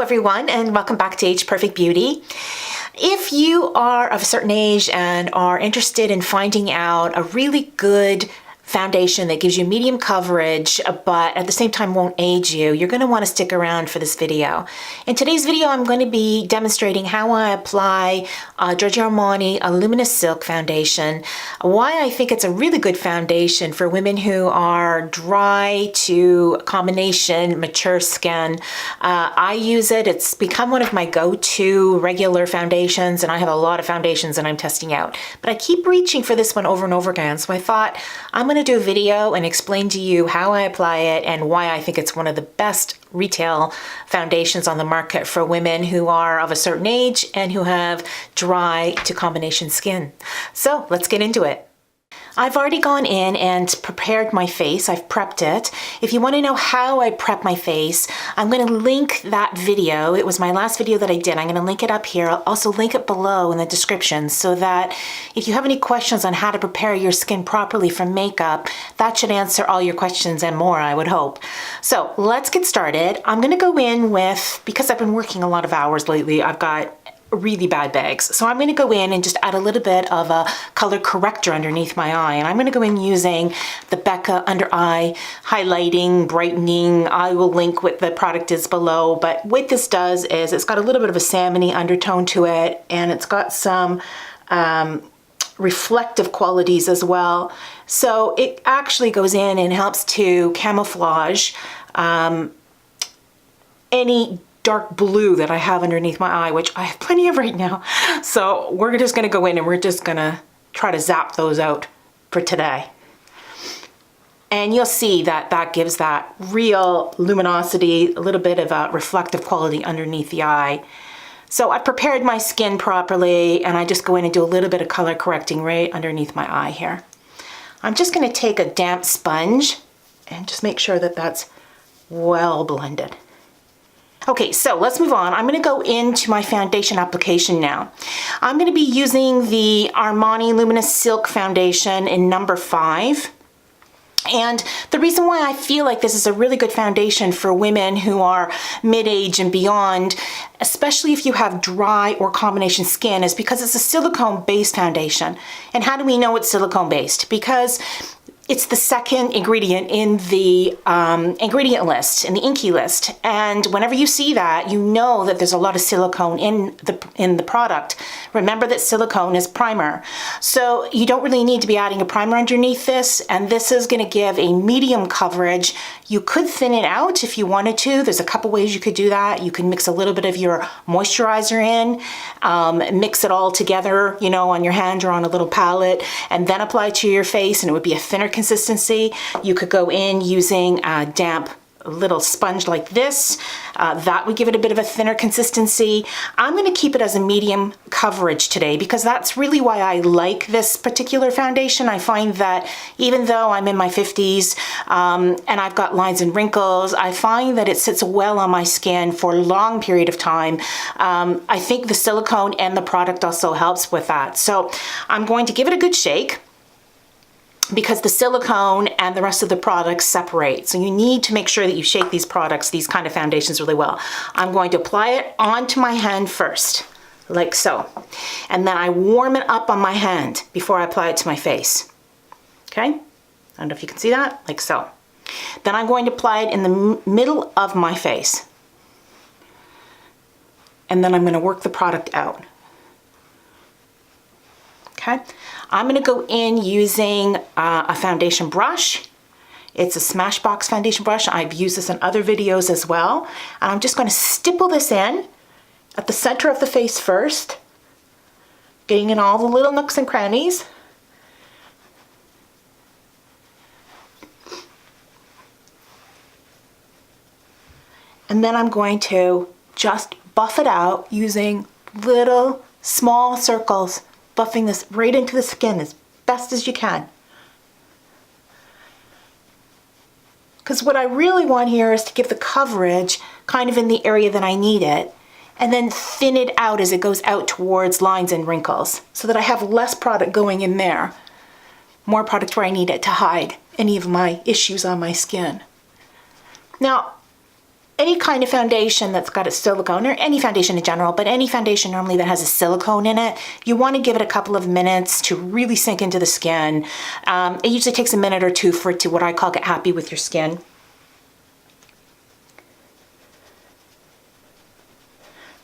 everyone, and welcome back to Age Perfect Beauty. If you are of a certain age and are interested in finding out a really good foundation that gives you medium coverage but at the same time won't age you, you're going to want to stick around for this video. In today's video, I'm going to be demonstrating how I apply Giorgio Armani Luminous Silk foundation, why I think it's a really good foundation for women who are dry to combination mature skin. I use it. It's become one of my go-to regular foundations, and I have a lot of foundations that I'm testing out, but I keep reaching for this one over and over again. So I thought I'm going to do a video and explain to you how I apply it and why I think it's one of the best retail foundations on the market for women who are of a certain age and who have dry to combination skin. So let's get into it. I've already gone in and prepared my face. I've prepped it. If you want to know how I prep my face, I'm going to link that video. It was my last video that I did. I'm going to link it up here. I'll also link it below in the description so that if you have any questions on how to prepare your skin properly for makeup, that should answer all your questions and more, I would hope. So let's get started. I'm going to go in with, because I've been working a lot of hours lately, I've got really bad bags. So I'm going to go in and just add a little bit of a color corrector underneath my eye. And I'm going to go in using the Becca Under Eye Highlighting, Brightening. I will link what the product is below. But what this does is it's got a little bit of a salmony undertone to it, and it's got some reflective qualities as well. So it actually goes in and helps to camouflage any dark blue that I have underneath my eye, which I have plenty of right now. So we're just going to go in and we're just going to try to zap those out for today. And you'll see that that gives that real luminosity, a little bit of a reflective quality underneath the eye. So I prepared my skin properly, and I just go in and do a little bit of color correcting right underneath my eye here. I'm just going to take a damp sponge and just make sure that that's well blended. Okay, so let's move on. I'm going to go into my foundation application now. I'm going to be using the Armani Luminous Silk foundation in number 5. And the reason why I feel like this is a really good foundation for women who are mid-age and beyond, especially if you have dry or combination skin, is because it's a silicone-based foundation. And how do we know it's silicone-based? Because it's the second ingredient in the ingredient list, in the INCI list. And whenever you see that, you know that there's a lot of silicone in the product. Remember that silicone is primer. So you don't really need to be adding a primer underneath this, and this is gonna give a medium coverage. You could thin it out if you wanted to. There's a couple ways you could do that. You can mix a little bit of your moisturizer in, mix it all together, you know, on your hand or on a little palette, and then apply it to your face, and it would be a thinner consistency. You could go in using a damp little sponge like this. That would give it a bit of a thinner consistency. I'm going to keep it as a medium coverage today because that's really why I like this particular foundation. I find that even though I'm in my 50s and I've got lines and wrinkles, I find that it sits well on my skin for a long period of time. I think the silicone and the product also helps with that. So I'm going to give it a good shake, because the silicone and the rest of the products separate. So you need to make sure that you shake these products, these kind of foundations, really well. I'm going to apply it onto my hand first, like so. And then I warm it up on my hand before I apply it to my face. Okay? I don't know if you can see that, like so. Then I'm going to apply it in the middle of my face. And then I'm going to work the product out. Okay, I'm going to go in using a foundation brush. It's a Smashbox foundation brush. I've used this in other videos as well. And I'm just going to stipple this in at the center of the face first, getting in all the little nooks and crannies. And then I'm going to just buff it out using little small circles, buffing this right into the skin as best as you can. Because what I really want here is to give the coverage kind of in the area that I need it, and then thin it out as it goes out towards lines and wrinkles so that I have less product going in there, more product where I need it to hide any of my issues on my skin. Now, any kind of foundation that's got a silicone, or any foundation in general, but any foundation normally that has a silicone in it, you want to give it a couple of minutes to really sink into the skin. It usually takes a minute or two for it to, what I call, get happy with your skin.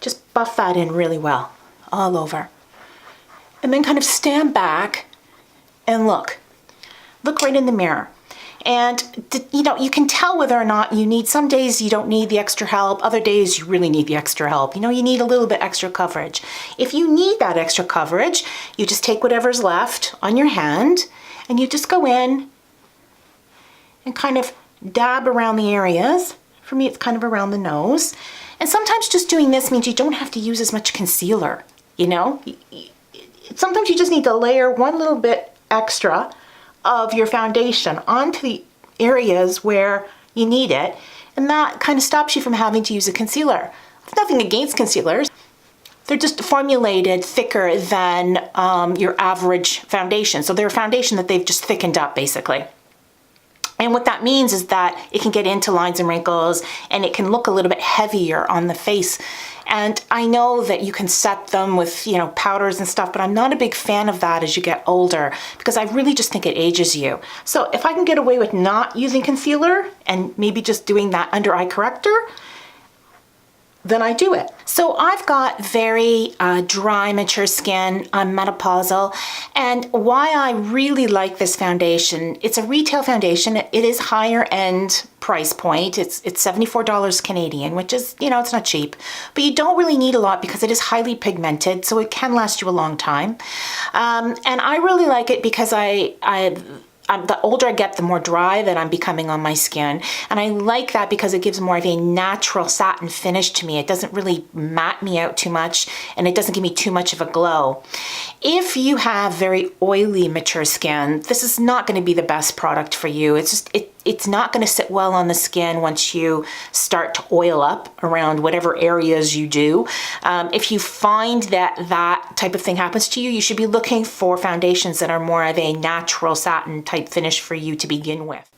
Just buff that in really well, all over. And then kind of stand back and look. Look right in the mirror. And, you know, you can tell whether or not you need, some days you don't need the extra help, other days you really need the extra help. You know, you need a little bit extra coverage. If you need that extra coverage, you just take whatever's left on your hand and you just go in and kind of dab around the areas. For me, it's kind of around the nose. And sometimes just doing this means you don't have to use as much concealer, you know? Sometimes you just need to layer one little bit extra of your foundation onto the areas where you need it, and that kind of stops you from having to use a concealer. There's nothing against concealers. They're just formulated thicker than your average foundation. So they're a foundation that they've just thickened up, basically. And what that means is that it can get into lines and wrinkles, and it can look a little bit heavier on the face. And I know that you can set them with, you know, powders and stuff, but I'm not a big fan of that as you get older, because I really just think it ages you. So if I can get away with not using concealer and maybe just doing that under eye corrector, then I do it. So I've got very dry, mature skin. I'm menopausal. And why I really like this foundation, it's a retail foundation. It is higher end price point. It's $74 Canadian, which is, you know, it's not cheap. But you don't really need a lot because it is highly pigmented, so it can last you a long time. And I really like it because the older I get, the more dry that I'm becoming on my skin. And I like that because it gives more of a natural satin finish to me. It doesn't really matte me out too much, and it doesn't give me too much of a glow. If you have very oily, mature skin, this is not going to be the best product for you. It's not going to sit well on the skin once you start to oil up around whatever areas you do. If you find that type of thing happens to you, you should be looking for foundations that are more of a natural satin type finish for you to begin with.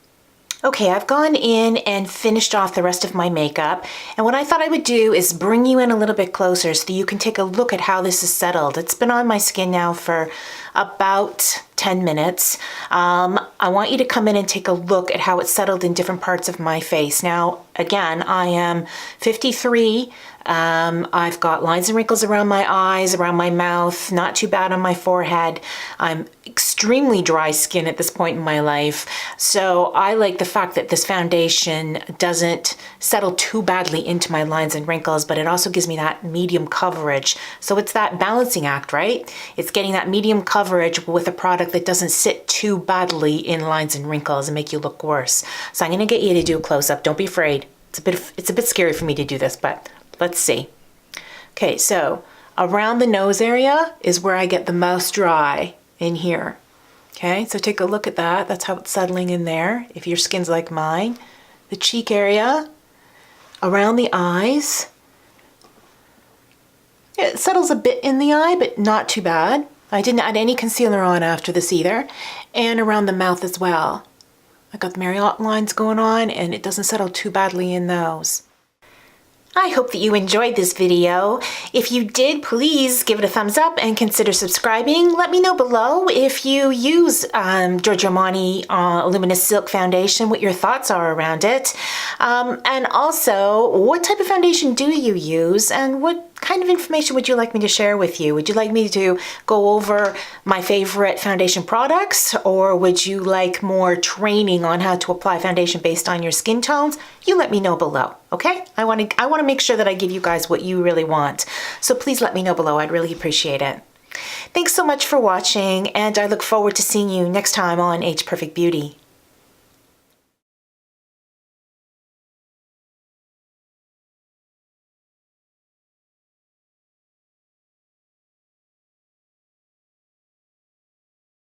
Okay, I've gone in and finished off the rest of my makeup, and what I thought I would do is bring you in a little bit closer so that you can take a look at how this is settled. It's been on my skin now for about 10 minutes. I want you to come in and take a look at how it's settled in different parts of my face. Now, again, I am 53. I've got lines and wrinkles around my eyes, around my mouth, not too bad on my forehead. I'm extremely dry skin at this point in my life. So I like the fact that this foundation doesn't settle too badly into my lines and wrinkles, but it also gives me that medium coverage. So it's that balancing act, right? It's getting that medium coverage with a product that doesn't sit too badly in lines and wrinkles and make you look worse. So I'm going to get you to do a close-up. Don't be afraid. It's a bit scary for me to do this, but let's see. Okay, so around the nose area is where I get the most dry in here. Okay, so take a look at that. That's how it's settling in there, if your skin's like mine. The cheek area, around the eyes. It settles a bit in the eye, but not too bad. I didn't add any concealer on after this either. And around the mouth as well. I got the Marriott lines going on, and it doesn't settle too badly in those. I hope that you enjoyed this video. If you did, please give it a thumbs up and consider subscribing. Let me know below if you use Giorgio Armani Luminous Silk foundation, what your thoughts are around it. And also, what type of foundation do you use, and what kind of information would you like me to share with you? Would you like me to go over my favorite foundation products, or would you like more training on how to apply foundation based on your skin tones? You let me know below, okay? I want to make sure that I give you guys what you really want. So please let me know below. I'd really appreciate it. Thanks so much for watching, and I look forward to seeing you next time on Age Perfect Beauty.